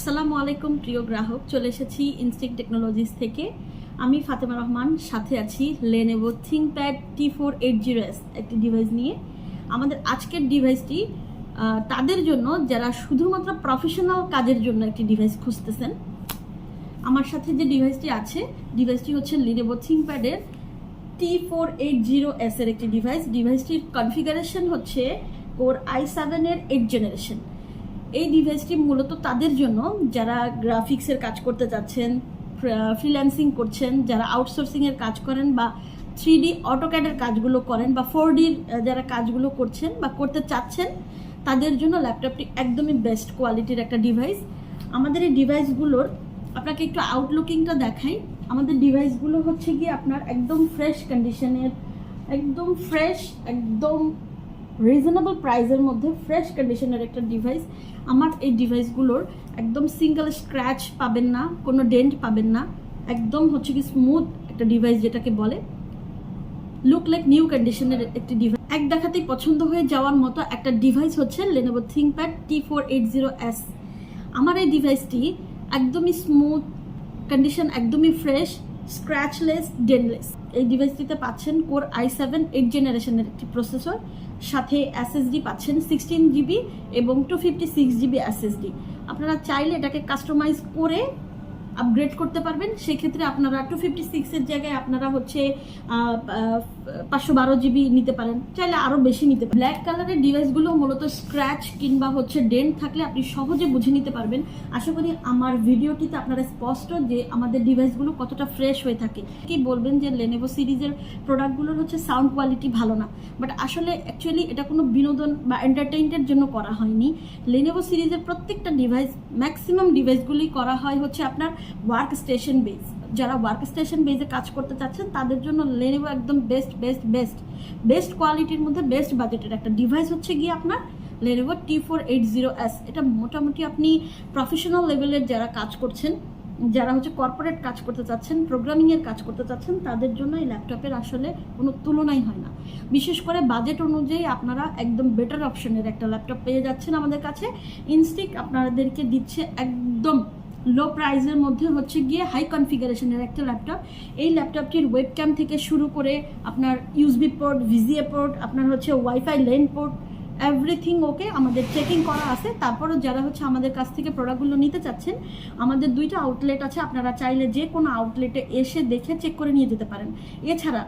আসসালামু আলাইকুম প্রিয় গ্রাহক, চলে এসেছি ইনস্টিক টেকনোলজিস থেকে। আমি ফাতেমা রহমান, সাথে আছি Lenovo Thinkpad T480s একটি ডিভাইস নিয়ে। আমাদের আজকের ডিভাইসটি তাদের জন্য যারা শুধুমাত্র প্রফেশনাল কাজের জন্য একটি ডিভাইস খুঁজতেছেন। আমার সাথে যে ডিভাইসটি আছে, ডিভাইসটি হচ্ছে Lenovo Thinkpad এর T480s এর একটি ডিভাইস। ডিভাইসটির কনফিগারেশন হচ্ছে কোর i7 এর 8th জেনারেশন। এই ডিভাইসটি মূলত তাদের জন্য যারা গ্রাফিক্সের কাজ করতে চাচ্ছেন, ফ্রিল্যান্সিং করছেন, যারা আউটসোর্সিংয়ের কাজ করেন বা 3D অটোক্যাডের কাজগুলো করেন বা 4Dর যারা কাজগুলো করছেন বা করতে চাচ্ছেন, তাদের জন্য ল্যাপটপটি একদমই বেস্ট কোয়ালিটির একটা ডিভাইস। আমাদের এই ডিভাইসগুলোর আপনাকে একটু আউটলুকিংটা দেখাই। আমাদের ডিভাইসগুলো হচ্ছে গিয়ে আপনার একদম ফ্রেশ কন্ডিশনের, একদম ফ্রেশ, একদম রিজনেবল প্রাইসের মধ্যে ফ্রেশ কন্ডিশনের একটা ডিভাইস। আমার এই ডিভাইসগুলোর একদম সিঙ্গেল স্ক্র্যাচ পাবেন না, কোনো ডেন্ট পাবেন না, একদম হচ্ছে কি স্মুথ একটা ডিভাইস, যেটাকে বলে লুক লাইক নিউ কন্ডিশনের একটি ডিভাইস। এক দেখাতেই পছন্দ হয়ে যাওয়ার মতো একটা ডিভাইস হচ্ছে Lenovo Thinkpad T480s। আমার এই ডিভাইসটি একদমই স্মুথ কন্ডিশন, একদমই ফ্রেশ, স্ক্র্যাচলেস, ডেন্টলেস। এই ডিভাইসটিতে পাচ্ছেন কোর i7 8th জেনারেশনের একটি প্রসেসর, সাথে SSD পাচ্ছেন 16GB এবং 256GB SSD। আপনারা চাইলে এটাকে কাস্টমাইজ করে আপগ্রেড করতে পারবেন। সেক্ষেত্রে আপনারা 256-এর জায়গায় আপনারা হচ্ছে 512GB নিতে পারেন, চাইলে আরও বেশি নিতে পারেন। ব্ল্যাক কালারের ডিভাইসগুলো মূলত স্ক্র্যাচ কিংবা হচ্ছে ডেন্ট থাকলে আপনি সহজে বুঝে নিতে পারবেন। আশা করি আমার ভিডিওটিতে আপনারা স্পষ্ট যে আমাদের ডিভাইসগুলো কতটা ফ্রেশ হয়ে থাকে। কি বলবেন যে Lenovo সিরিজের প্রোডাক্টগুলোর হচ্ছে সাউন্ড কোয়ালিটি ভালো না, বাট আসলে অ্যাকচুয়ালি এটা কোনো বিনোদন বা এন্টারটেইনমেন্টের জন্য করা হয়নি। Lenovo সিরিজের প্রত্যেকটা ডিভাইস, ম্যাক্সিমাম ডিভাইসগুলি করা হয় হচ্ছে আপনার ওয়ার্ক স্টেশন বেস। যারা ওয়ার্ক স্টেশন বেসে কাজ করতে চাচ্ছেন তাদের জন্য Lenovo একদম বেস্ট কোয়ালিটির মধ্যে বেস্ট বাজেটের একটা ডিভাইস হচ্ছে গিয়ে আপনার Lenovo T480s। এটা মোটামুটি আপনি প্রফেশনাল লেভেলের যারা কাজ করছেন, যারা হচ্ছে কর্পোরেট কাজ করতে চাচ্ছেন, প্রোগ্রামিংয়ের কাজ করতে চাচ্ছেন, তাদের জন্য এই ল্যাপটপের আসলে কোনো তুলনাই হয় না। বিশেষ করে বাজেট অনুযায়ী আপনারা একদম বেটার অপশনের একটা ল্যাপটপ পেয়ে যাচ্ছেন আমাদের কাছে। ইনস্টিক আপনাদেরকে দিচ্ছে একদম লো প্রাইসের মধ্যে হচ্ছে গিয়ে হাই কনফিগারেশনের একটা ল্যাপটপ। এই ল্যাপটপটির ওয়েবক্যাম থেকে শুরু করে আপনার USB পোর্ট, VGA পোর্ট, আপনার হচ্ছে wifi lane port, everything okay আমাদের চেকিং করা আছে। তারপরও যারা হচ্ছে আমাদের কাছ থেকে প্রোডাক্টগুলো নিতে চাচ্ছেন, আমাদের 2টা আউটলেট আছে, আপনারা চাইলে যে কোনো আউটলেটে এসে দেখে চেক করে নিয়ে যেতে পারেন। এছাড়া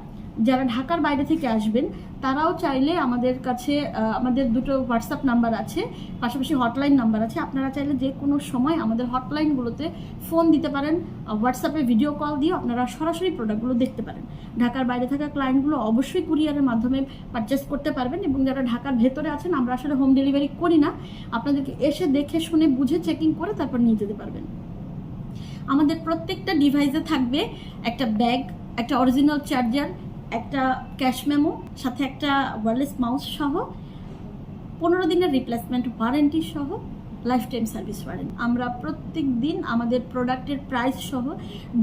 যারা ঢাকার বাইরে থেকে আসবেন তারাও চাইলে আমাদের কাছে আমাদের 2টো হোয়াটসঅ্যাপ নাম্বার আছে, পাশাপাশি হটলাইন নাম্বার আছে। আপনারা চাইলে যে কোনো সময় আমাদের হটলাইনগুলোতে ফোন দিতে পারেন, হোয়াটসঅ্যাপে ভিডিও কল দিয়ে আপনারা সরাসরি প্রোডাক্টগুলো দেখতে পারেন। ঢাকার বাইরে থাকা ক্লায়েন্টগুলো অবশ্যই কুরিয়ারের মাধ্যমে পারচেস করতে পারবেন, এবং যারা ঢাকার ভেতরে আছেন আমরা আসলে হোম ডেলিভারি করি না, আপনাদেরকে এসে দেখে শুনে বুঝে চেকিং করে তারপর নিয়ে যেতে পারবেন। আমাদের প্রত্যেকটা ডিভাইসে থাকবে একটা ব্যাগ, একটা অরিজিনাল চার্জার, একটা ক্যাশ মেমো, সাথে একটা ওয়্যারলেস মাউস সহ 15 দিনের রিপ্লেসমেন্ট ওয়ারেন্টি সহ লাইফ টাইম সার্ভিস ওয়ারেন্টি। আমরা প্রত্যেক দিন আমাদের প্রোডাক্টের প্রাইস সহ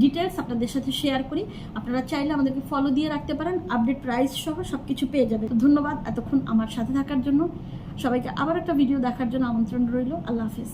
ডিটেলস আপনাদের সাথে শেয়ার করি। আপনারা চাইলে আমাদেরকে ফলো দিয়ে রাখতে পারেন, আপডেট প্রাইস সহ সব কিছু পেয়ে যাবেন। ধন্যবাদ এতক্ষণ আমার সাথে থাকার জন্য। সবাইকে আবার একটা ভিডিও দেখার জন্য আমন্ত্রণ রইল। আল্লাহ হাফিজ।